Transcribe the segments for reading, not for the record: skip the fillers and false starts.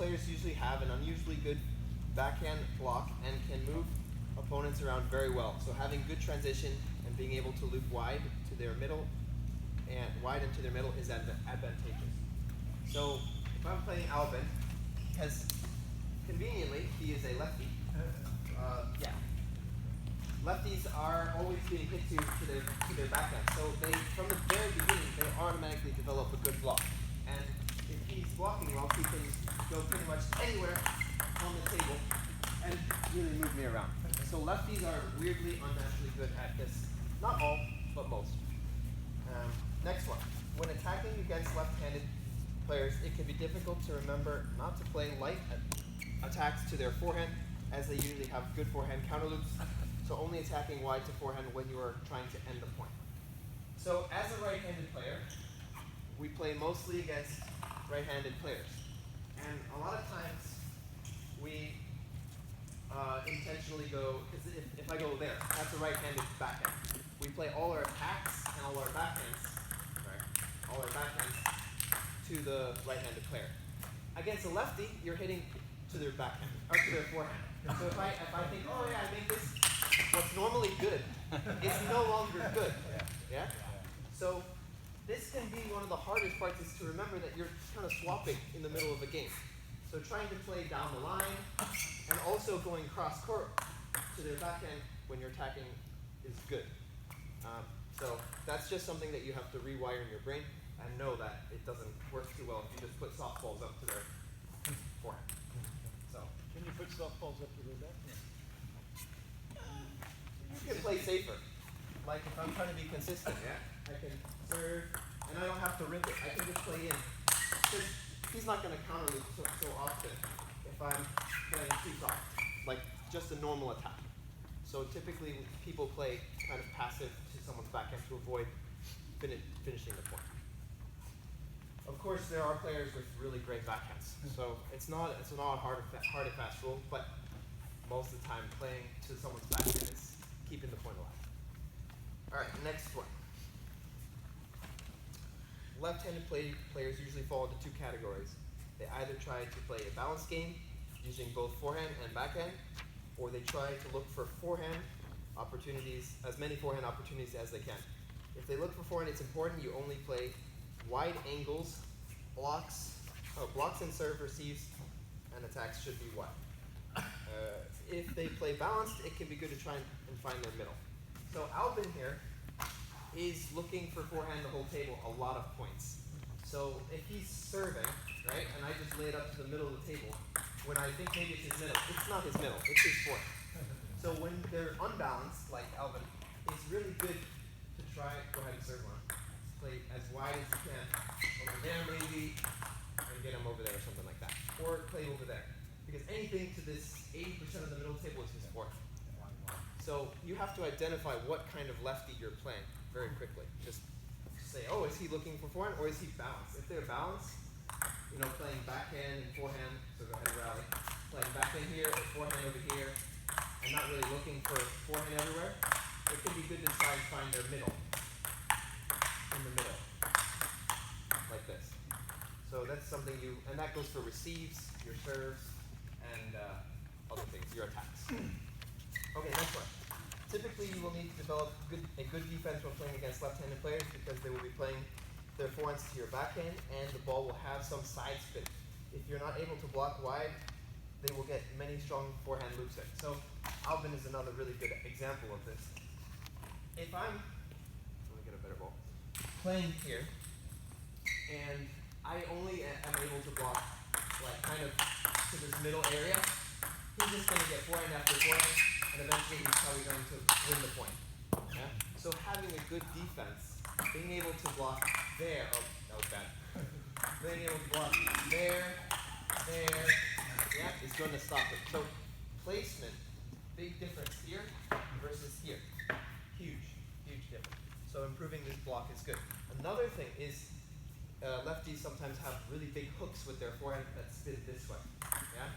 players usually have an unusually good backhand block and can move opponents around very well. So having good transition and being able to loop wide to their middle and wide into their middle is advantageous. So if I'm playing Albin, because conveniently he is a lefty, yeah. Lefties are always being hit to their backhand. So they, from the very beginning, they automatically develop a good block. And if he's blocking well, he can go pretty much anywhere on the table and really move me around. So lefties are weirdly unnaturally good at this. Not all, but most. Next one. When attacking against left-handed players, it can be difficult to remember not to play light attacks to their forehand, as they usually have good forehand counter loops. So only attacking wide to forehand when you are trying to end the point. So as a right-handed player, we play mostly against right-handed players. And a lot of times we intentionally go, because if I go there, that's a right-handed backhand. We play all our attacks and all our backhands, all our backhands to the right-handed player. Against a lefty, you're hitting to their backhand, or to their forehand. So if I think, oh yeah, I make this, what's normally good is no longer good. Yeah? So this can be one of the hardest parts, is to remember that you're kind of swapping in the middle of a game. So trying to play down the line and also going cross court to their backhand when you're attacking is good. So that's just something that you have to rewire in your brain and know that it doesn't work too well if you just put softballs up to their forehand. So can you put softballs up to their back? You can play safer. Like if I'm trying to be consistent, I can serve, and I don't have to rip it. I can just play in. Because he's not going to counter loop so often if I'm playing too soft, like just a normal attack. So typically people play kind of passive to someone's backhand to avoid finishing the point. Of course, there are players with really great backhands, so it's not a hard and fast rule, but most of the time playing to someone's backhand is keeping the point alive. All right, next one. Left-handed players usually fall into two categories. They either try to play a balanced game using both forehand and backhand, or they try to look for forehand opportunities, as many forehand opportunities as they can. If they look for forehand, it's important you only play wide angles, blocks and serve receives, and attacks should be wide. If they play balanced, it can be good to try and find their middle. So Albin here is looking for forehand the whole table, a lot of points. So if he's serving, right, and I just lay it up to the middle of the table, when I think maybe it's his middle, it's not his middle, it's his forehand. So when they're unbalanced, like Albin, it's really good to try, go ahead and serve one. Play as wide as you can, over there maybe, and get him over there or something like that. Or play over there. Because anything to this 80% of the middle table is his forehand. So you have to identify what kind of lefty you're playing very quickly. Just say, oh, is he looking for forehand or is he balanced? If they're balanced, you know, playing backhand and forehand, so go ahead and rally. Playing backhand here or forehand over here, and not really looking for forehand everywhere, it can be good to try and find their middle. In the middle. Like this. So that's something and that goes for receives, your serves, and other things, your attacks. Okay, next one. Typically, you will need to develop a good defense when playing against left-handed players because they will be playing their forehands to your backhand, and the ball will have some side spin. If you're not able to block wide, they will get many strong forehand loops in. So Albin is another really good example of this. If I'm, let me get a better ball, playing here, and I only am able to block like kind of to this middle area, he's just going to get forehand after forehand, and eventually he's probably going to win the point. Yeah? So having a good defense, being able to block there, oh, that was bad. Being able to block there, yeah, is going to stop it. So placement, big difference here versus here. Huge difference. So improving this block is good. Another thing is lefties sometimes have really big hooks with their forehand that spin this way. Yeah?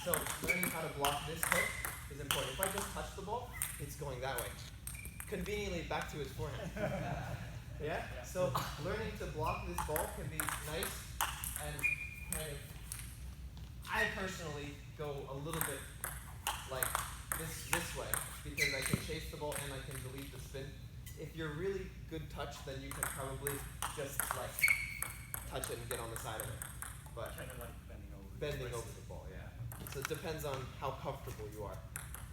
So learning how to block this hook is important. If I just touch the ball, it's going that way. Conveniently back to his forehand. Yeah? So learning to block this ball can be nice and kind of personally go a little bit like this way because I can chase the ball and I can delete the spin. If you're really good touch, then you can probably just like touch it and get on the side of it. But kind of like bending over the ball, yeah. So it depends on how comfortable you are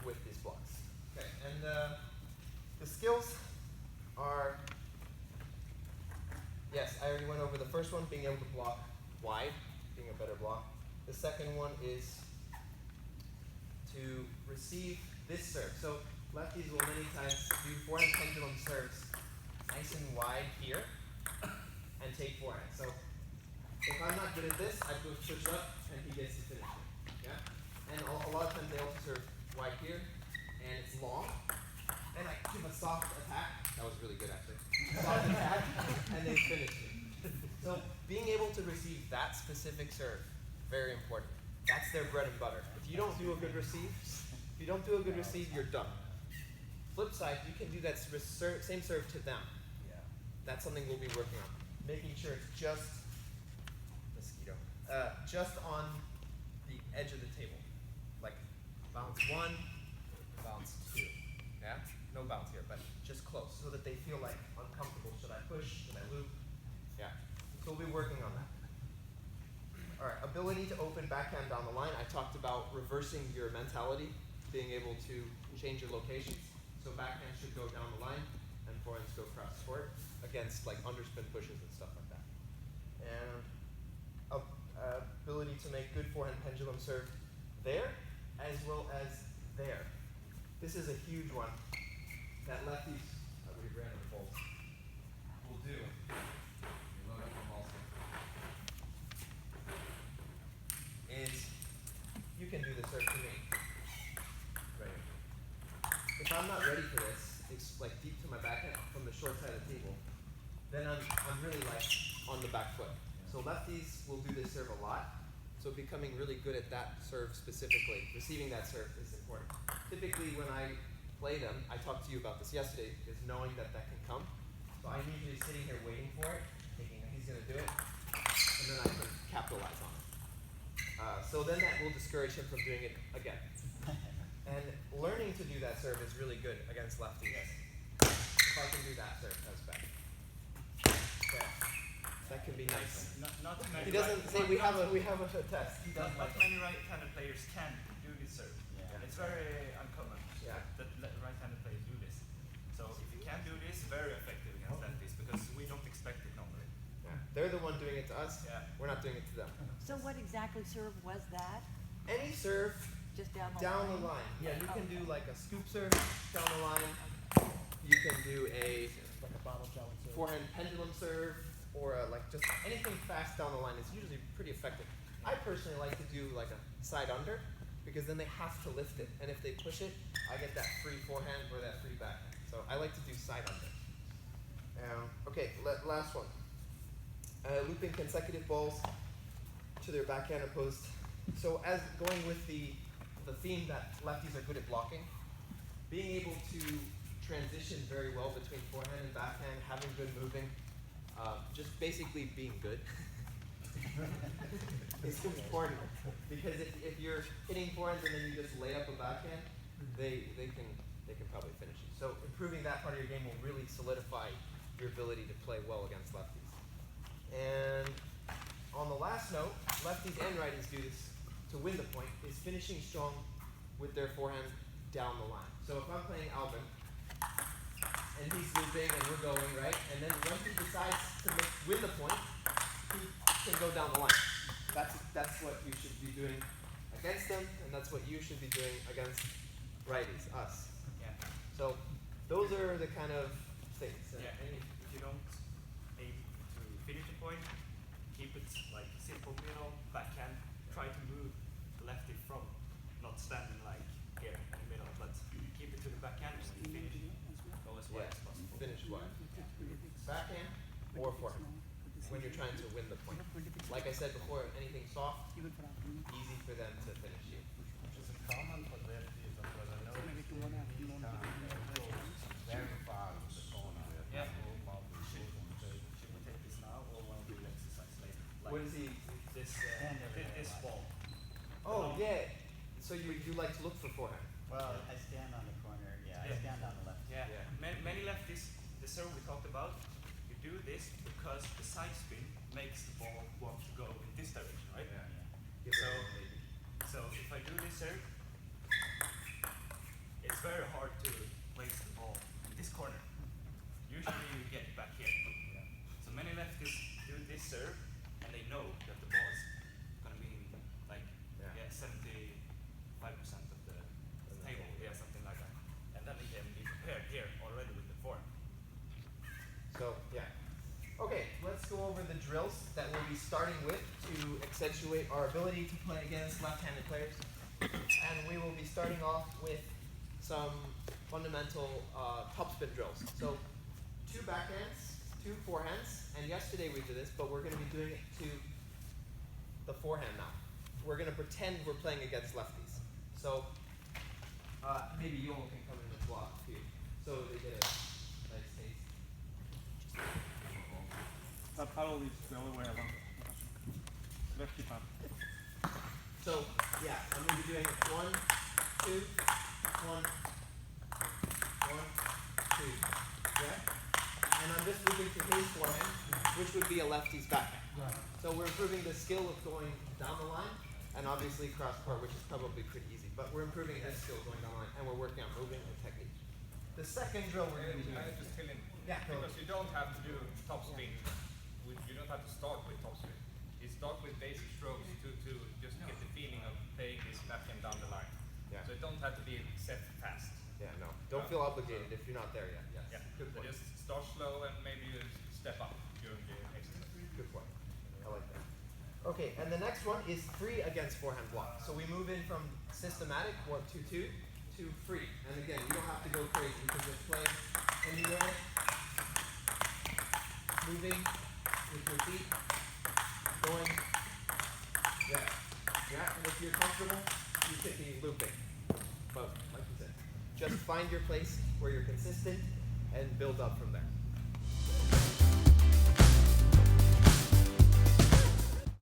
with these blocks. Okay, and the skills are, yes, I already went over the first one, being able to block wide, being a better block. The second one is to receive this serve. So lefties will many times do forehand pendulum serves nice and wide here and take forehand. So if I'm not good at this, I push it up and he gets to finish it. Yeah? And a lot of times they also serve wide here and it's long. And I give a soft attack. That was really good actually. Soft attack and they finish it. So being able to receive that specific serve, very important. That's their bread and butter. If you don't do a good receive, you're done. Flip side, you can do that same serve to them. Yeah. That's something we'll be working on. Making sure it's just just on the edge of the table. Like bounce 1, bounce 2. Yeah? No bounce here, but just close so that they feel like uncomfortable. Should I push? Should I loop? Yeah. So we'll be working on that. Alright, ability to open backhand down the line. I talked about reversing your mentality, being able to change your locations. So backhand should go down the line and forehands go cross court against like underspin pushes and stuff like that. And ability to make good forehand pendulum serve there as well as there. This is a huge one that lefties, we ran out of balls, will do. Load up on balls. Is you can do the serve to me. Right. If I'm not ready for this, it's like deep to my backhand from the short side of the table, then I'm really like on the back foot. So lefties will do this serve a lot. So becoming really good at that serve specifically, receiving that serve is important. Typically when I play them, I talked to you about this yesterday, is knowing that that can come. So I'm usually sitting here waiting for it, thinking that he's going to do it, and then I can capitalize on it. So then that will discourage him from doing it again. And learning to do that serve is really good against lefties. If I can do that serve, that's better. Okay. That can be nice. Not too many. He doesn't say we have a test. He doesn't Not like many right-handed players can do this serve. Yeah. It's very uncommon Yeah. that right-handed players do this. So if you can do this, very effective against lefties because we don't expect it normally. Yeah. They're the one doing it to us. Yeah. We're not doing it to them. So what exactly serve was that? Any serve Just down the down line? the line. Yeah, you can do Okay. like a scoop serve down the line. You can do a Like a bottle challenge. forehand pendulum serve or like just anything fast down the line is usually pretty effective. I personally like to do like a side under because then they have to lift it. And if they push it, I get that free forehand or that free backhand. So I like to do side under. Okay, last one. Looping consecutive balls to their backhand opposed. So as going with the theme that lefties are good at blocking, being able to transition very well between forehand and backhand, having good moving, just basically being good. It's important because if you're hitting forehands and then you just lay up a backhand, they can probably finish you. So improving that part of your game will really solidify your ability to play well against lefties. And on the last note, lefties and righties do this to win the point, is finishing strong with their forehand down the line. So if I'm playing Alvin, and he's looping and we're going, right? And then when he decides to win the point, he can go down the line. That's what you should be doing against them, and that's what you should be doing against righties, us. Yeah. So those are the kind of things. Yeah. And if you don't aim to finish the point, keep it like simple middle, backhand. Try to move the lefty from not standing like here in the middle, but keep it to the backhand and finish. Go as wide as possible. Finish wide. Backhand or forehand when you're trying to win the point. Like I said before, anything soft, easy for them to finish you. Which is a common for lefties because I know very far from the corner. Yeah. Should we take this now or want to do the exercise later? Like What is he? this ball. Oh, Yeah. So you like to look for forehand. Well, I stand on the corner. Yeah, I Yeah. stand on the left. Yeah. Yeah. Many lefties, the serve we talked about, you do this because the side spin makes the ball want to go in this direction, right? Yeah. So if I do this serve, it's very hard to place the ball in this corner. Usually you get it back here. So many lefties do this serve and they know that the ball is gonna be in like 75% of the table, something like that. And then they can be prepared here already with the forehand. So yeah. Okay, let's go over the drills that we'll be starting with to accentuate our ability to play against left-handed players. And we will be starting off with some fundamental topspin drills. So 2 backhands, 2 forehands, and yesterday we did this, but we're going to be doing it to the forehand now. We're going to pretend we're playing against lefties. So maybe Joel can come in and block too, so they get a nice taste. That paddle is the other way around. Lefty paddle. So yeah, I'm going to be doing 1, 2, 1, 1, 2. Yeah? And I'm just moving to his forehand, which would be a lefty's backhand. Right. So we're improving the skill of going down the line, and obviously cross court, which is probably pretty easy. But we're improving his skill going down the line, and we're working on moving and technique. The second drill we're going to be doing. I just fill in. Yeah, go. Because you don't have to do top spin. You don't have to start with top spin. You start with basic strokes to just get the feeling of playing this backhand down the line. Yeah. So it don't have to be set fast. Yeah, no. Don't feel obligated if you're not there yet. Yes. Yeah. Good So point. just start slow and maybe you step up during the exercise. Good point. I like that. Okay, and the next one is free against forehand block. So we move in from systematic 1, 2, 2 to free. And again, you don't have to go crazy. You can just play anywhere, moving with your feet, going. Yeah. Yeah, and if you're comfortable, you could be looping. But like you said, just find your place where you're consistent and build up from there.